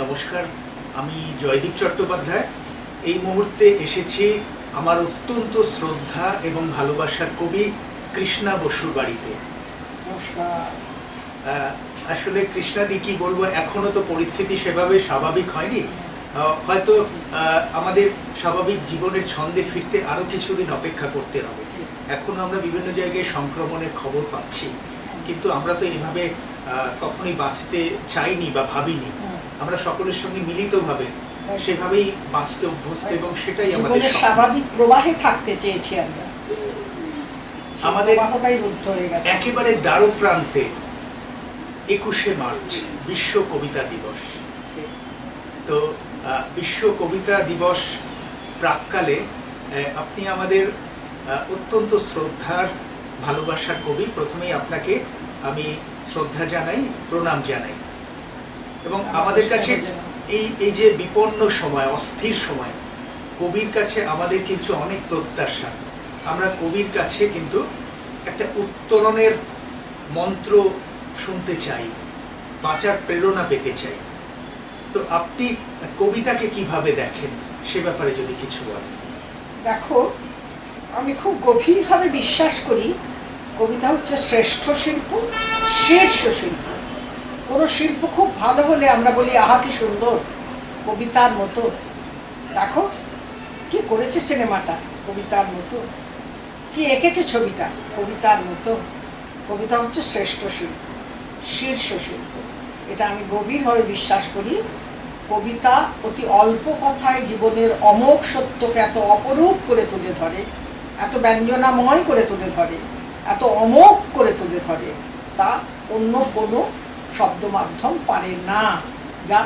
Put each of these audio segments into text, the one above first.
নমস্কার, আমি জয়দীপ চট্টোপাধ্যায়। এই মুহূর্তে এসেছি আমার অত্যন্ত শ্রদ্ধা এবং ভালোবাসার কবি কৃষ্ণা বসুর বাড়িতে। নমস্কার। আসলে কৃষ্ণাদি কি বলবো, এখনো তো পরিস্থিতি সেভাবে স্বাভাবিক হয়নি। হয়তো আমাদের স্বাভাবিক জীবনের ছন্দে ফিরতে আরো কিছুদিন অপেক্ষা করতে হবে। এখনো আমরা বিভিন্ন জায়গায় সংক্রমণের খবর পাচ্ছি, কিন্তু আমরা তো এইভাবে কখনোই বাঁচতে চাইনি বা ভাবিনি। আমরা সকলের সঙ্গে মিলিতভাবে সেভাবেই বাঁচতে অভ্যস্ত এবং সেটাই আমাদের স্বাভাবিক প্রবাহে থাকতে চেয়েছি আমরা। আমাদের প্রবাহটাই রুদ্ধ হয়ে গেছে। একেবারে দ্বারপ্রান্তে 21শে মার্চ বিশ্ব কবিতা দিবস। তো বিশ্ব কবিতা দিবস প্রাক্কালে আপনি আমাদের অত্যন্ত শ্রদ্ধার ভালোবাসার কবি। প্রথমেই আপনাকে আমি শ্রদ্ধা জানাই, প্রণাম জানাই। এবং আমাদের কাছে এই যে বিপন্ন সময়, অস্থির সময়, কবির কাছে আমাদের কিন্তু অনেক প্রত্যাশা। আমরা কবির কাছে কিন্তু একটা উত্তরণের মন্ত্র শুনতে চাই, বাঁচার প্রেরণা পেতে চাই। তো আপনি কবিতাকে কিভাবে দেখেন সে ব্যাপারে যদি কিছু বলেন। দেখো, আমি খুব গভীরভাবে বিশ্বাস করি কবিতা হচ্ছে শ্রেষ্ঠ শিল্প, শীর্ষ শিল্প। কোনো শিল্প খুব ভালো হলে আমরা বলি আহা কি সুন্দর, কবিতার মতো। দেখো কি করেছে সিনেমাটা, কবিতার মতো। কি এঁকেছে ছবিটা, কবিতার মতো। কবিতা হচ্ছে শ্রেষ্ঠ শিল্প, শীর্ষ শিল্প। এটা আমি গভীরভাবে বিশ্বাস করি। কবিতা অতি অল্প কথায় জীবনের অমোঘ সত্যকে এত অপরূপ করে তুলে ধরে, এত ব্যঞ্জনাময় করে তুলে ধরে, এত অমোঘ করে তুলে ধরে, তা অন্য কোনো শব্দ মাধ্যম পারে না, যা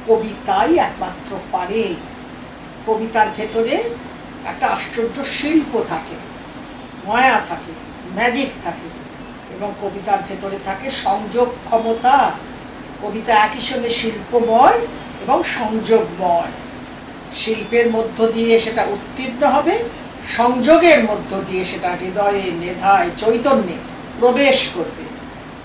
কবিতাই একমাত্র পারে। কবিতার ভেতরে একটা আশ্চর্য শিল্প থাকে, মায়া থাকে, ম্যাজিক থাকে, এবং কবিতার ভেতরে থাকে সংযোগ ক্ষমতা। কবিতা একই সঙ্গে শিল্পময় এবং সংযোগময়। শিল্পের মধ্য দিয়ে সেটা উত্তীর্ণ হবে, সংযোগের মধ্য দিয়ে সেটা হৃদয়ে, মেধায়, চৈতন্যে প্রবেশ করবে।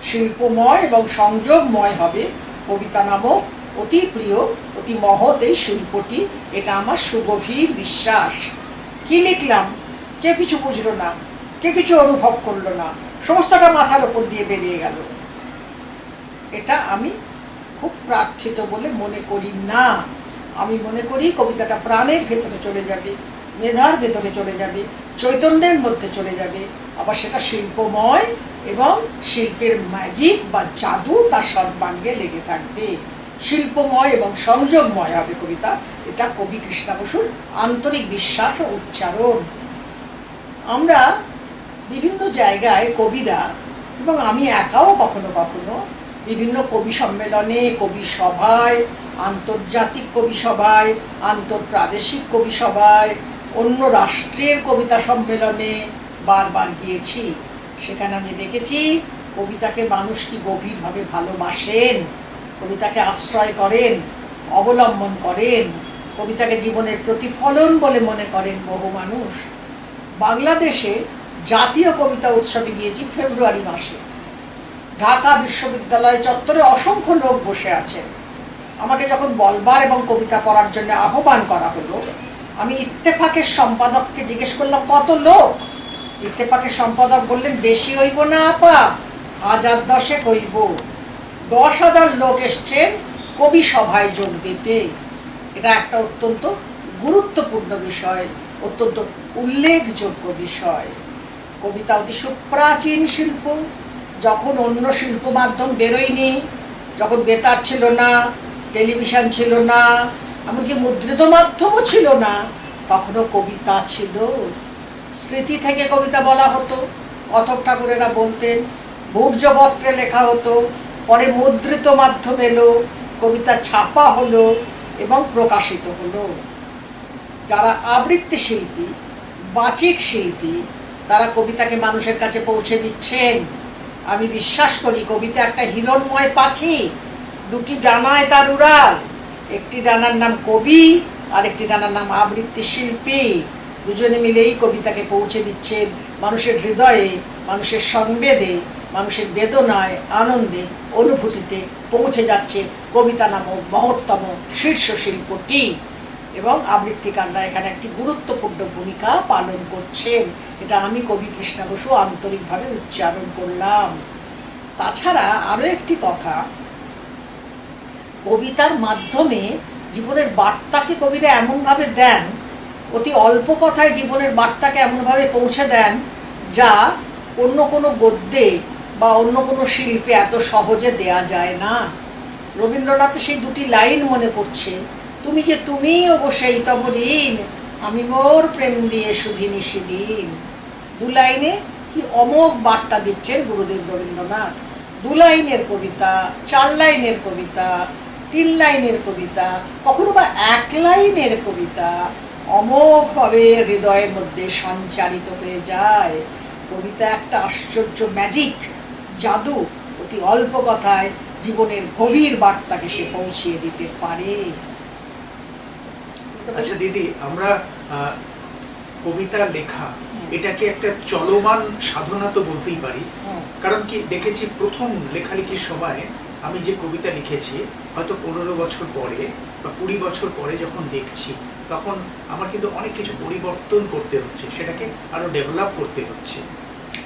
শিল্পময় এবং সংযোগময় হবে কবিতা নামক অতি প্রিয়, অতি মহৎ এই শিল্পটি। এটা আমার সুগভীর বিশ্বাস। কি লিখলাম, কে কিছু বুঝলো না, কে কিছু অনুভব করলো না, সমস্তটা মাথার ওপর দিয়ে বেরিয়ে গেল, এটা আমি খুব প্রার্থিত বলে মনে করি না। আমি মনে করি কবিতাটা প্রাণের ভেতরে চলে যাবে, মেধার ভেতরে চলে যাবে, চৈতন্যের মধ্যে চলে যাবে। আবার সেটা শিল্পময় এবং শিল্পের ম্যাজিক বা জাদু তার সর্বাঙ্গে লেগে থাকবে। শিল্পময় এবং সংযোগময় হবে কবিতা। এটা কবি কৃষ্ণা বসুর আন্তরিক বিশ্বাস ও উচ্চারণ। আমরা বিভিন্ন জায়গায় কবিরা, এবং আমি একাও কখনো কখনো বিভিন্ন কবি সম্মেলনে, কবি সভায়, আন্তর্জাতিক কবি সভায়, আন্তর্প্রাদেশিক কবি সভায়, অন্য রাষ্ট্রের কবিতা সম্মেলনে বারবার গিয়েছি। সেখানে আমি দেখেছি কবিতাকে মানুষ কি গভীরভাবে ভালোবাসেন, কবিতাকে আশ্রয় করেন, অবলম্বন করেন, কবিতাকে জীবনের প্রতিফলন বলে মনে করেন বহু মানুষ। বাংলাদেশে জাতীয় কবিতা উৎসবে গিয়েছি ফেব্রুয়ারি মাসে। ঢাকা বিশ্ববিদ্যালয় চত্বরে অসংখ্য লোক বসে আছেন। আমাকে যখন বলবার এবং কবিতা পড়ার জন্য আহ্বান করা হলো, আমি ইত্তেফাকের সম্পাদককে জিজ্ঞেস করলাম কত লোক। ইত্তেফাকের সম্পাদক বললেন বেশি হইব না আপা, 1000 হইব। 10,000 লোক এসছেন কবি সভায় যোগ দিতে। এটা একটা অত্যন্ত গুরুত্বপূর্ণ বিষয়, অত্যন্ত উল্লেখযোগ্য বিষয়। কবিতা অতি সুপ্রাচীন শিল্প। যখন অন্য শিল্প মাধ্যম বেরোয়নি, যখন বেতার ছিল না, টেলিভিশন ছিল না, এমনকি মুদ্রিত মাধ্যমও ছিল না, তখনও কবিতা ছিল। স্মৃতি থেকে কবিতা বলা হতো, কথক ঠাকুরেরা বলতেন, ভূর্জপত্রে লেখা হতো, পরে মুদ্রিত মাধ্যম এলো, কবিতা ছাপা হলো এবং প্রকাশিত হলো। যারা আবৃত্তি শিল্পী, বাচিক শিল্পী, তারা কবিতাকে মানুষের কাছে পৌঁছে দিচ্ছেন। আমি বিশ্বাস করি কবিতা একটা হিরণময় পাখি, দুটি ডানায় তার উড়াল। একটি ডানার নাম কবি, আর একটি ডানার নাম আবৃত্তি শিল্পী। দুজনে মিলেই কবিতাকে পৌঁছে দিচ্ছেন মানুষের হৃদয়ে, মানুষের সংবেদে, মানুষের বেদনায়, আনন্দে, অনুভূতিতে পৌঁছে যাচ্ছে কবিতা নামক মহত্তম শীর্ষ শিল্পটি, এবং আবৃত্তিকাররা এখানে একটি গুরুত্বপূর্ণ ভূমিকা পালন করছেন। এটা আমি কবি কৃষ্ণা বসু আন্তরিকভাবে উচ্চারণ করলাম। তাছাড়া আরও একটি কথা, কবিতার মাধ্যমে জীবনের বার্তাকে কবিরা এমনভাবে দেন, অতি অল্প কথায় জীবনের বার্তাকে এমনভাবে পৌঁছে দেন যা অন্য কোনো গদ্যে বা অন্য কোনো শিল্পে এত সহজে দেয়া যায় না। রবীন্দ্রনাথের সেই দুটি লাইন মনে পড়ছে, তুমি যে তুমি ওগো সেই তব ঋণ, আমি মোর প্রেম দিয়ে সুধিনি সেদিন। দু লাইনে কি অমোঘ বার্তা দিচ্ছেন গুরুদেব রবীন্দ্রনাথ। দু লাইনের কবিতা, 4 লাইনের কবিতা, 3 লাইনের কবিতা, কখনো বা 1 লাইনের কবিতা অমোঘভাবে হৃদয়ের মধ্যে সঞ্চারিত হয়ে যায়। কবিতা একটা আশ্চর্য ম্যাজিক, জাদু। অতি অল্প কথায় জীবনের গভীর বার্তাকে সে পৌঁছিয়ে দিতে পারে। আচ্ছা দিদি, আমরা কবিতা লেখা এটাকে একটা চলমান সাধনা তো বলতেই পারি। কারণ কি, দেখেছি প্রথম লেখালেখির সময় আমি যে কবিতা লিখেছি হয়তো 15 বছর পরে বা 20 বছর পরে যখন দেখছি, তখন আমার কিন্তু অনেক কিছু পরিবর্তন করতে হচ্ছে, সেটাকে আরো ডেভেলপ করতে হচ্ছে।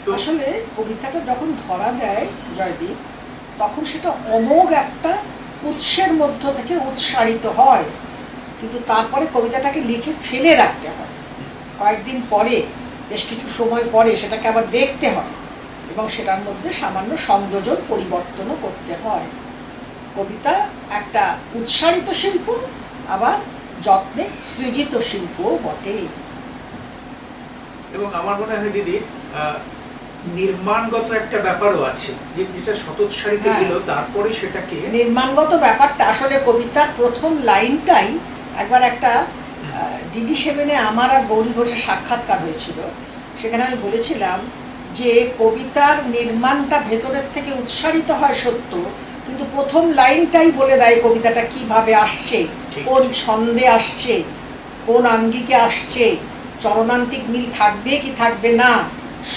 তো আসলে কবিতাটা যখন ধরা দেয় জয়দীপ, তখন সেটা অমোঘ একটা উৎসের মধ্য থেকে উৎসারিত হয়, কিন্তু তারপরে কবিতাটাকে লিখে ফেলে রাখতে হয়। কয়েকদিন পরে, বেশ কিছু সময় পরে সেটাকে আবার দেখতে হয় এবং সেটার মধ্যে সামান্য সংযোজন পরিবর্তনও করতে হয়। কবিতা একটা উৎসারিত শিল্প, আবার যত্নে সৃজিত শিল্পও বটে। এবং আমার মনে হয় দিদি, নির্মাণগত একটা ব্যাপারও আছে, যে যেটা শতৎসারিতে দিল তারপরে সেটাকে নির্মাণগত ব্যাপারটা আসলে কবিতার প্রথম লাইনটাই, একবার একটা DD7-এ আমার আর গৌরী ঘোষের সাক্ষাৎকার হয়েছিল, সেখানে আমি বলেছিলাম যে কবিতার নির্মাণটা ভেতরের থেকে উৎসারিত হয় সত্য, কিন্তু প্রথম লাইনটাই বলে দেয় কবিতাটা কিভাবে আসছে, কোন ছন্দে আসছে, কোন আঙ্গিকে আসছে, চরণান্তিক মিল থাকবে কি থাকবে না,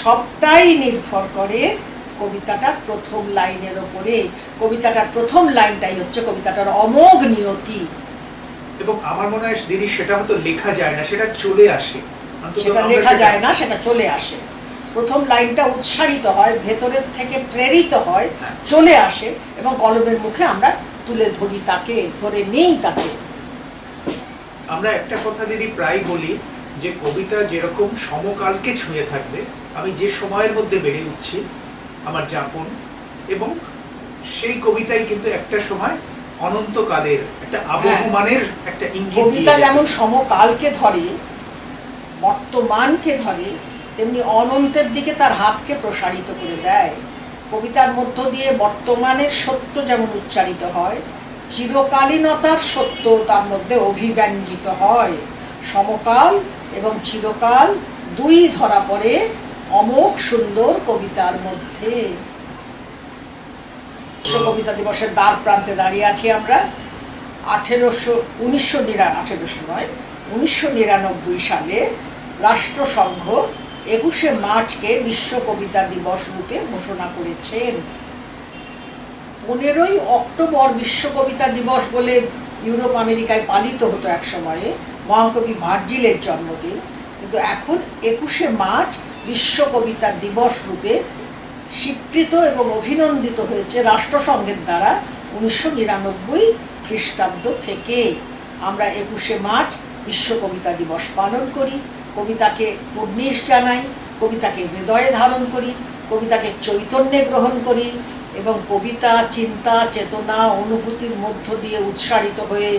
সবটাই নির্ভর করে কবিতাটার প্রথম লাইনের ওপরে। কবিতাটার প্রথম লাইনটাই হচ্ছে কবিতাটার অমোঘ নিয়তি। এবং আমার মনে হয় দিদি, সেটা হয়তো লেখা যায় না, সেটা চলে আসে। সেটা লেখা যায় না, সেটা চলে আসে। প্রথম লাইনটা উৎসারিত হয়, ভেতরের থেকে প্রেরিত হয়, চলে আসে, এবং কলমের মুখে আমরা তুলে ধরি তাকে, ধরে নেই তাকে। আমরা একটা কথা দিদি প্রায় বলি যে কবিতা যেরকম সমকালকে ছুঁয়ে থাকবে, আমি যে সময়ের মধ্যে বেড়ে উঠছি, আমার যাপন, এবং সেই কবিতাই কিন্তু একটা সময় অনন্তকালের একটা আবহমানের একটা ইঙ্গিত। কবিতা যেমন সমকালকে ধরে, বর্তমানকে ধরে, তেমনি অনন্তের দিকে তার হাতকে প্রসারিত করে দেয়। কবিতার মধ্য দিয়ে বর্তমানের সত্য যেমন উচ্চারিত হয়, চিরকালীনতার সত্য তার মধ্যে অভিব্যঞ্জিত হয়। সমকাল এবং চিরকাল দুই ধরা পড়ে অমোঘ সুন্দর কবিতার মধ্যে। কবিতা দিবসের দ্বার প্রান্তে দাঁড়িয়ে আছি আমরা। 1999 সালে রাষ্ট্রসংঘ 21শে মার্চকে বিশ্ব কবিতা দিবস রূপে ঘোষণা করেছেন। 15ই অক্টোবর বিশ্ব কবিতা দিবস বলে ইউরোপ আমেরিকায় পালিত হতো এক সময়ে, মহাকবি ভার্জিলের জন্মদিন, কিন্তু এখন 21শে মার্চ বিশ্ব কবিতা দিবস রূপে স্বীকৃত এবং অভিনন্দিত হয়েছে রাষ্ট্রসংঘের দ্বারা 1999 খ্রিস্টাব্দ থেকে। আমরা 21শে মার্চ বিশ্ব কবিতা দিবস পালন করি, কবিতাকে উন্নিশ জানাই, কবিতাকে হৃদয়ে ধারণ করি, কবিতাকে চৈতন্যে গ্রহণ করি, এবং কবিতা চিন্তা চেতনা অনুভূতির মধ্য দিয়ে উৎসারিত হয়ে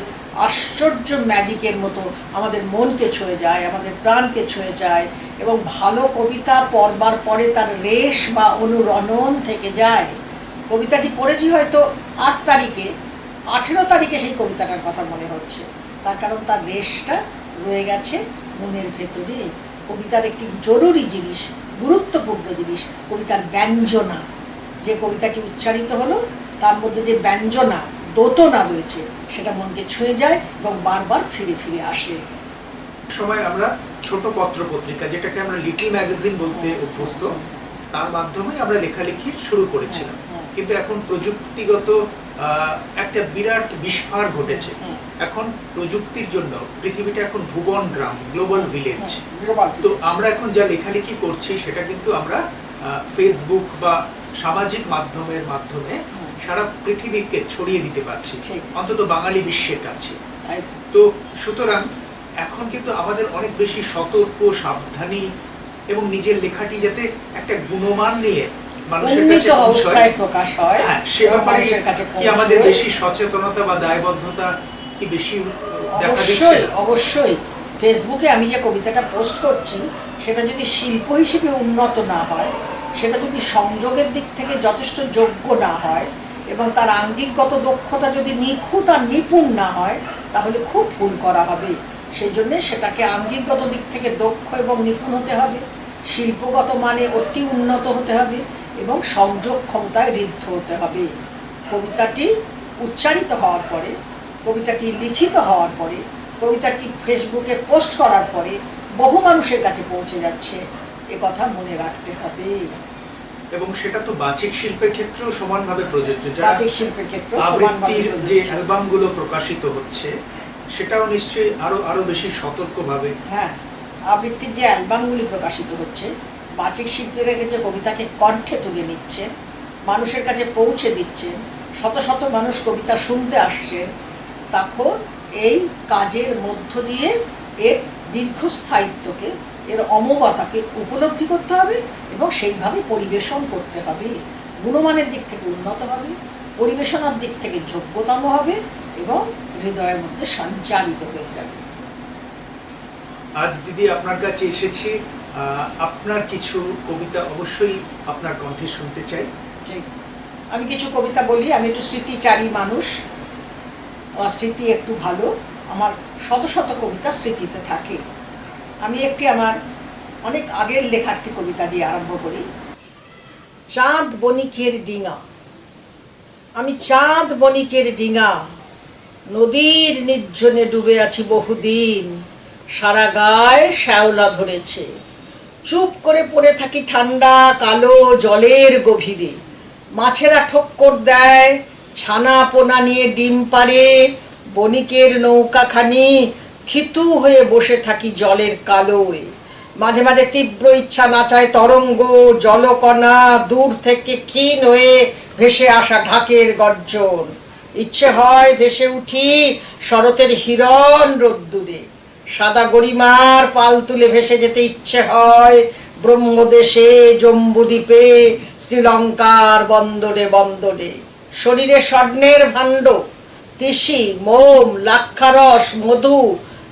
আশ্চর্য ম্যাজিকের মতো আমাদের মনকে ছুঁয়ে যায়, আমাদের প্রাণকে ছুঁয়ে যায়, এবং ভালো কবিতা পড়বার পরে তার রেশ বা অনুরণন থেকে যায়। কবিতাটি পড়েছি হয়তো 8 তারিখে, 18 তারিখে সেই কবিতাটার কথা মনে হচ্ছে, তার কারণ তার রেশটা রয়ে গেছে মনের ভেতরে। কবিতার একটি জরুরি জিনিস, গুরুত্বপূর্ণ জিনিস, কবিতার ব্যঞ্জনা। যে কবিতাটি উচ্চারিত হলো তার মধ্যে যে ব্যঞ্জনা, দোতনা রয়েছে, সেটা মনকে ছুঁয়ে যায় এবং বারবার ফিরে ফিরে আসে। সময় আমরা ছোট পত্র পত্রিকা, যেটাকে আমরা লিটল ম্যাগাজিন বলতে অভ্যস্ত, তার মাধ্যমে আমরা লেখালেখি শুরু করেছিলাম। কিন্তু এখন প্রযুক্তিগত একটা বিরাট বিস্ফার ঘটেছে। এখন প্রযুক্তির জন্য পৃথিবীটা এখন ভুবন গ্রাম, গ্লোবাল ভিলেজ। তো আমরা এখন যা লেখালেখি করছি সেটা কিন্তু আমরা ফেসবুক বা সামাজিক মাধ্যমের মাধ্যমে সারা পৃথিবীকে ছড়িয়ে দিতে পারছি, অন্তত বাঙালি বিশ্বের কাছে। তো সুতরাং এখন কিন্তু আমাদের অনেক বেশি সতর্ক, সাবধানী এবং নিজের লেখাটি যাতে একটা গুণমান নিয়ে মানুষের কাছে পৌঁছায়, প্রকাশ হয়, হ্যাঁ, সে ব্যাপারে কি আমাদের বেশি সচেতনতা বা দায়বদ্ধতা কি বেশি দেখা যাচ্ছে? অবশ্যই ফেসবুকে আমি যে কবিতাটা পোস্ট করছি সেটা যদি শিল্প হিসেবে উন্নত না হয়, সেটা যদি সংযোগের দিক থেকে যথেষ্ট যোগ্য না হয় এবং তার আঙ্গিকগত দক্ষতা যদি নিখুঁত আর নিপুণ না হয়, তাহলে খুব ভুল করা হবে। সেই জন্যে সেটাকে আঙ্গিকগত দিক থেকে দক্ষ এবং নিপুণ হতে হবে, শিল্পগত মানে অতি উন্নত হতে হবে এবং সংযোগ ক্ষমতায় ঋদ্ধ হতে হবে। কবিতাটি উচ্চারিত হওয়ার পরে, কবিতাটি লিখিত হওয়ার পরে, কবিতাটি ফেসবুকে পোস্ট করার পরে বহু মানুষের কাছে পৌঁছে যাচ্ছে, এ কথা মনে রাখতে হবে। এবং সেটা তো বাচিক শিল্পের ক্ষেত্রেও সমানভাবে প্রযোজ্য। বাচিক শিল্পের ক্ষেত্রেও সমানভাবে যে অ্যালবামগুলো প্রকাশিত হচ্ছে সেটাও নিশ্চয়ই আরো বেশি সতর্কভাবে। হ্যাঁ, আবৃত্তির যে অ্যালবামগুলি প্রকাশিত হচ্ছে, বাচিক শিল্পীরা যে কবিতাকে কণ্ঠে তুলে নিচ্ছেন, মানুষের কাছে পৌঁছে দিচ্ছেন, শত শত মানুষ কবিতা শুনতে আসছেন, তখন এই কাজের মধ্য দিয়ে এর দীর্ঘস্থায়িত্বকে, এর অমোঘতাকে উপলব্ধি করতে হবে এবং সেইভাবে পরিবেশন করতে হবে। গুণমানের দিক থেকে উন্নত হবে, পরিবেশনার দিক থেকে যোগ্যতম হবে এবং হৃদয়ের মধ্যে সঞ্চারিত হয়ে যাবে। আজ দিদি আপনার কাছে এসেছি, আপনার কিছু কবিতা অবশ্যই আপনার কণ্ঠে শুনতে চাই। ঠিক, আমি কিছু কবিতা বলি। আমি একটু স্মৃতিচারী মানুষ, আমার স্মৃতি একটু ভালো, আমার শত শত কবিতা স্মৃতিতে থাকে। আমি আমার অনেক আগের লেখা একটি কবিতা দিয়ে আরম্ভ করি। চাঁদ বণিকের ডিঙা। আমি চাঁদ বণিকের ডিঙা, নদীর নির্জনে ডুবে আছি বহুদিন, সারা গায়ে শ্যাওলা ধরেছে, চুপ করে পড়ে থাকি ঠান্ডা কালো জলের গভীরে। মাছেরা ঠক্কর দেয়, ছানা পোনা নিয়ে ডিম পাড়ে, বণিকের নৌকাখানি থিতু হয়ে বসে থাকি জলের কালোয়। মাঝে মাঝে তীব্র ইচ্ছা নাচায় তরঙ্গ, জলকণা দূর থেকে ক্ষীণ হয়ে ভেসে আসা ঢাকের গর্জন। ইচ্ছে হয় ভেসে উঠি শরতের হিরণ রোদ্দুরে, সাদা গরিমার পাল তুলে ভেসে যেতে ইচ্ছে হয় ব্রহ্মদেশে, জম্বুদ্বীপে, শ্রীলঙ্কার বন্দরে বন্দরে। শরীরে স্বর্ণের ভাণ্ড, তিসি, মোম, লাক্ষারস, মধু,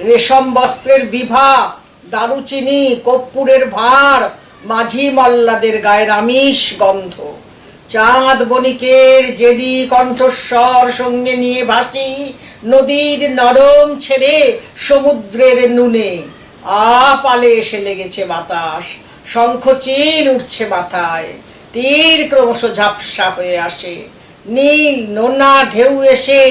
রেশম বস্ত্রের বিভা, দারুচিনি, কর্পূরের ভাঁড়, মাঝি মল্লাদের গায়ের আমিষ গন্ধ। চাঁদ বণিকের যেদি কণ্ঠস্বর সঙ্গে নিয়ে ভাসি নদীর নরম ছেড়ে সমুদ্রের নুনে। পালে এসে লেগেছে বাতাস, শঙ্খচিল উঠছে মাথায়, তীর ক্রমশ ঝাপসা হয়ে আসে, নীল নোনা ঢেউ এসে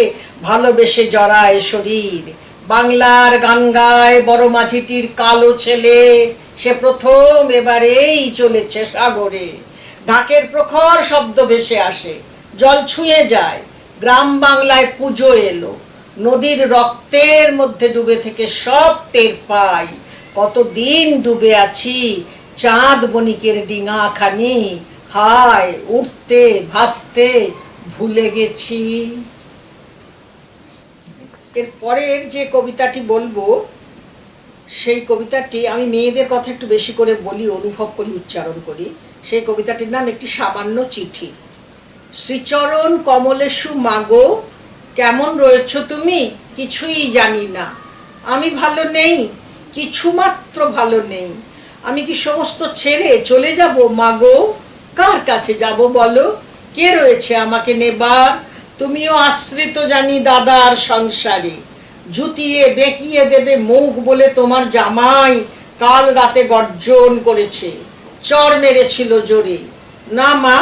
ভালোবেসে জড়ায় শরীর। বাংলার গান গায় বড় মাঝিটির কালো ছেলে, সে প্রথম এবারেই চলেছে সাগরে। ঢাকের প্রখর শব্দ ভেসে আসে, জল ছুঁয়ে যায়, গ্রাম বাংলায় পুজো এলো। নদীর রক্তের মধ্যে ডুবে থেকে সব টের পাই, কতদিন ডুবে আছি চাঁদ বণিকের ডিঙা খানি, হায় উঠতে ভাসতে ভুলে গেছি। এর পরের যে কবিতাটি বলবো, সেই কবিতাটি আমি মেয়েদের কথা একটু বেশি করে বলি, অনুভব করি, উচ্চারণ করি। সেই কবিতাটির নাম একটি সামান্য চিঠি। শ্রীচরণ কমলেশু মাগো, কেমন রয়েছ তুমি? কিছুই জানি না। আমি ভালো নেই, কিছুমাত্র ভালো নেই। আমি কি সমস্ত ছেড়ে চলে যাব মাগো? কার কাছে যাব বলো? কে রয়েছে আমাকে নেবার? তুমিও আশ্রিত জানি দাদার সংসারে। জুতিয়ে বেঁকিয়ে দেবে মুখ বলে তোমার জামাই কাল রাতে গর্জন করেছে, চর মেরেছিল জোরে। না মা,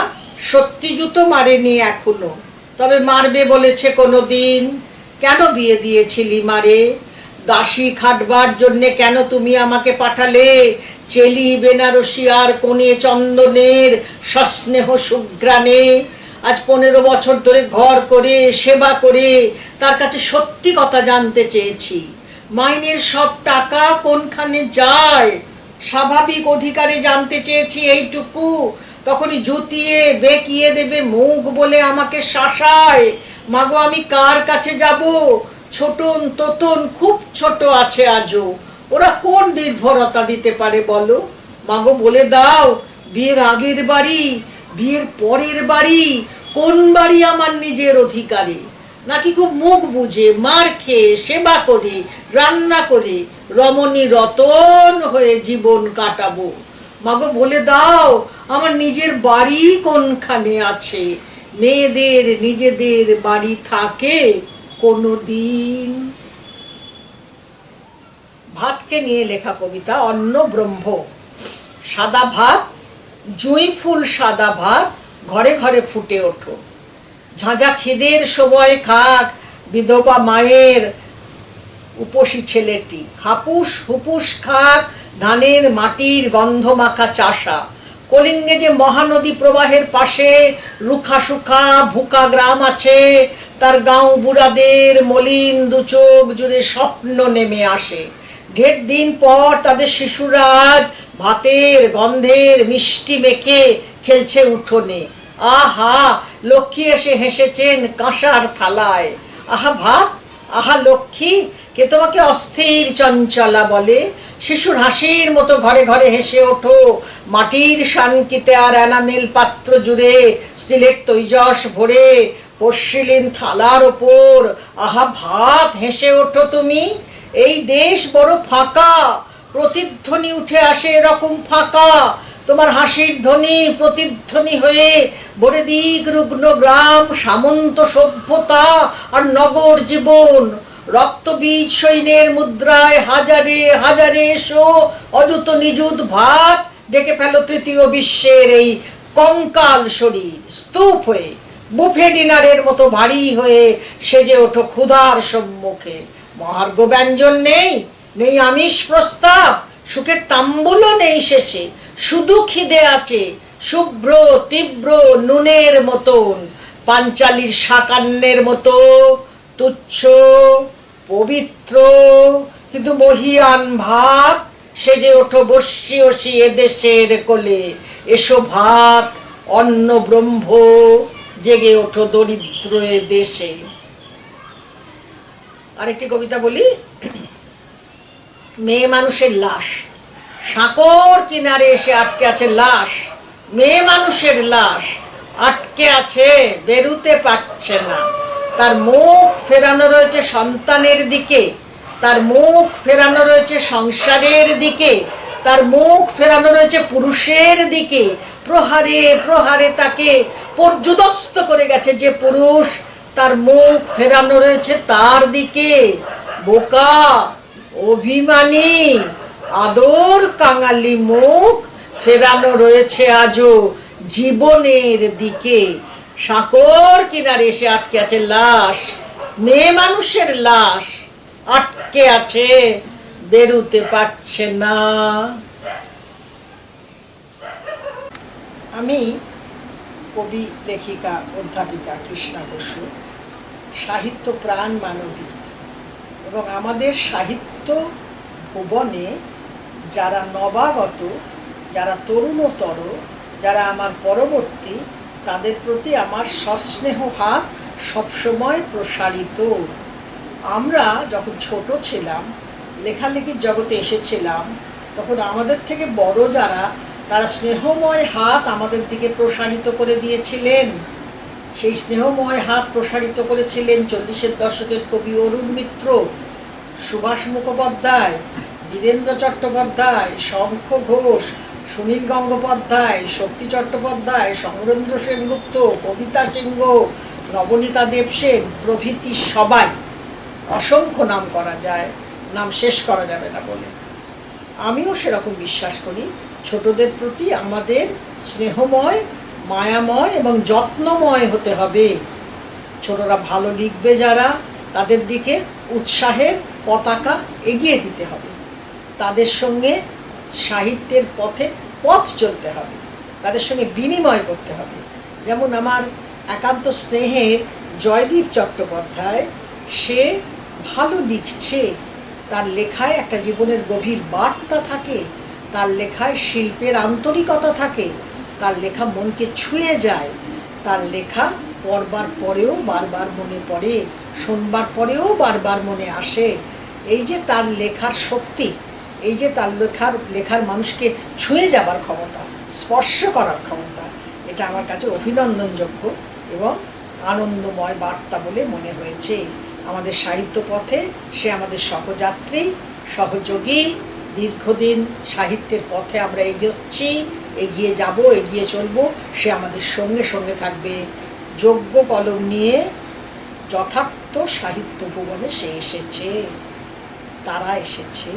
সত্যি জুতো মারেনি এখনো, তবে মারবে বলেছে কোনো দিন। কেন বিয়ে দিয়েছিলি মারে? দাসী খাটবার জন্যে কেন তুমি আমাকে পাঠালে? চেলি বেনারসি আর কোণে চন্দনের সস্নেহ সুঘ্রাণে আজ 15 বছর ধরে ঘর করে সেবা করে তার কাছে সত্যি কথা জানতে চেয়েছি। মাইনের সব টাকা কোনখানে যায় স্বাভাবিক অধিকারে জানতে চেয়েছি এইটুকু। তখনই জুতিয়ে বেঁকিয়ে দেবে মুখ বলে আমাকে শাসায়। মাগো আমি কার কাছে যাব? ছোটন তোতন খুব ছোট আছে আজও, ওরা কোন নির্ভরতা দিতে পারে বলো? মাগো বলে দাও, বিয়ের আগের বাড়ি, বিয়ের পরের বাড়ি, কোন বাড়ি আমার নিজের অধিকারে? নাকি খুব মুখ বুঝে মার খেয়ে সেবা করে রান্না করে রমণী রতন হয়ে জীবন কাটাবো? মাগো বলে দাও, আমার নিজের বাড়ি কোনখানে আছে? মেয়েদের নিজেদের বাড়ি থাকে কোনো দিন? ভাতকে নিয়ে লেখা কবিতা অন্ন ব্রহ্ম। সাদা ভাত, জুঁই ফুল সাদা ভাত ঘরে ঘরে ফুটে ওঠো। ঝাঁঝা খিদের সময় খাক বিধবা মায়ের উপসী ছেলেটি। হাপুস হুপুস খাক ধানের মাটির গন্ধ মাখা চাষা। কলিঙ্গে যে মহানদী প্রবাহের পাশে রুখা সুখা ভুকা গ্রাম আছে, তার গাঁও বুড়াদের মলিন দুচোখ জুড়ে স্বপ্ন নেমে আসে। ঢের দিন পর তাদের শিশুরা আজ ভাতের গন্ধের মিষ্টি মেখে খেলছে উঠোনে। আহা, লক্ষ্মী এসে হেসেছেন কাঁসার থালায়। আহা ভাত, আহা লক্ষ্মী, কে তোমাকে অস্থির চঞ্চলা বলে? শিশুর হাসির মতো ঘরে ঘরে হেসে ওঠো। মাটির শানকিতে আর এনামেল পাত্র জুড়ে স্টিলের তৈজস ভরে পশ্চিলিন থালার ওপর আহা ভাত হেসে ওঠো তুমি। এই দেশ বড় ফাঁকা, প্রতিধ্বনি উঠে আসে এরকম ফাঁকা। তোমার হাসির ধ্বনি প্রতিধ্বনি হয়ে বড়ে দিক রুগ্ন গ্রাম, সামন্ত সভ্যতা আর নগর জীবন। রক্তবীজ সৈন্যের মুদ্রায় হাজারে হাজারে এসো অযুত নিযুত ভাত ডেকে ফেলো তৃতীয় বিশ্বের এই কঙ্কাল শরীর। স্তূপ হয়ে বুফে ডিনারের মতো ভারী হয়ে সেজে ওঠো ক্ষুধার সম্মুখে। মহার্ঘ ব্যঞ্জন নেই, নেই আমিষ প্রস্তাব, সুখের তাম্বুলও নেই শেষে। শুধু খিদে আছে শুভ্র তীব্র নুনের মতন, পাঞ্চালির শাকান্নের মতো তুচ্ছ পবিত্র কিন্তু মহিয়ান ভাত। সেজে ওঠো বসি বসি এদেশের কোলে। এসো ভাত অন্ন ব্রহ্ম, জেগে ওঠো দরিদ্র এ দেশে। আরেকটি কবিতা বলি। মেয়ে মানুষের লাশ, সাঁকোর কিনারে এসে আটকে আছে লাশ। মেয়ে মানুষের লাশ আটকে আছে, বেরুতে পারছে না। তার মুখ ফেরানো রয়েছে সন্তানের দিকে, তার মুখ ফেরানো রয়েছে সংসারের দিকে, তার মুখ ফেরানো রয়েছে পুরুষের দিকে। প্রহারে প্রহারে তাকে পর্যুদস্ত করে গেছে যে পুরুষ, তার মুখ ফেরানো রয়েছে তার দিকে। বোকা অভিমানী আদর কাঙালি মুখ ফেরানো রয়েছে আজও জীবনের দিকে। সাঁকোর কিনারে এসে আটকে আছে লাশ, মেয়ে মানুষের লাশ আটকে আছে, বেরুতে পারছে না। আমি কবি লেখিকা অধ্যাপিকা কৃষ্ণা বসু, সাহিত্য প্রাণ মানবী, এবং আমাদের সাহিত্য ভুবনে যারা নবাগত, যারা তরুণতর, যারা আমার পরবর্তী, তাদের প্রতি আমার সস্নেহ হাত সবসময় প্রসারিত। আমরা যখন ছোট ছিলাম, লেখালেখির জগতে এসেছিলাম, তখন আমাদের থেকে বড় যারা, তারা স্নেহময় হাত আমাদের দিকে প্রসারিত করে দিয়েছিলেন। সেই স্নেহময় হাত প্রসারিত করেছিলেন 40-এর দশকের কবি অরুণ মিত্র, সুভাষ মুখোপাধ্যায়, বীরেন্দ্র চট্টোপাধ্যায়, শঙ্খ ঘোষ, সুনীল গঙ্গোপাধ্যায়, শক্তি চট্টোপাধ্যায়, সমরেন্দ্র সেনগুপ্ত, কবিতা সিংহ, নবনীতা দেবসেন প্রভৃতি সবাই। অসংখ্য নাম করা যায়, নাম শেষ করা যাবে না বলে। আমিও সেরকম বিশ্বাস করি, ছোটদের প্রতি আমাদের স্নেহময়, মায়াময় এবং যত্নময় হতে হবে। ছোটরা ভালো লিখবে যারা, তাদের দিকে উৎসাহের পতাকা এগিয়ে দিতে হবে। তাদের সঙ্গে সাহিত্যের পথে পথ চলতে হবে, তাদের সঙ্গে বিনিময় করতে হবে। যেমন আমার একান্ত স্নেহের জয়দীপ চট্টোপাধ্যায়, সে ভালো লিখছে, তার লেখায় একটা জীবনের গভীর বার্তা থাকে, তার লেখায় শিল্পের আন্তরিকতা থাকে, তার লেখা মনকে ছুঁয়ে যায়, তার লেখা পড়বার পরেও বারবার মনে পড়ে, শুনবার পরেও বারবার মনে আসে। এই যে তার লেখার শক্তি, এই যে তার লেখার মানুষকে ছুঁয়ে যাবার ক্ষমতা, স্পর্শ করার ক্ষমতা, এটা আমার কাছে অভিনন্দনযোগ্য এবং আনন্দময় বার্তা বলে মনে হয়েছে। আমাদের সাহিত্য পথে সে আমাদের সহযাত্রী, সহযোগী। দীর্ঘদিন সাহিত্যের পথে আমরা এগোচ্ছি, এগিয়ে যাব, এগিয়ে চলব। সে আমাদের সঙ্গে সঙ্গে থাকবে। যোগ্য কলম নিয়ে যথার্থ সাহিত্য ভুবনে সে এসেছে, তারা এসেছে।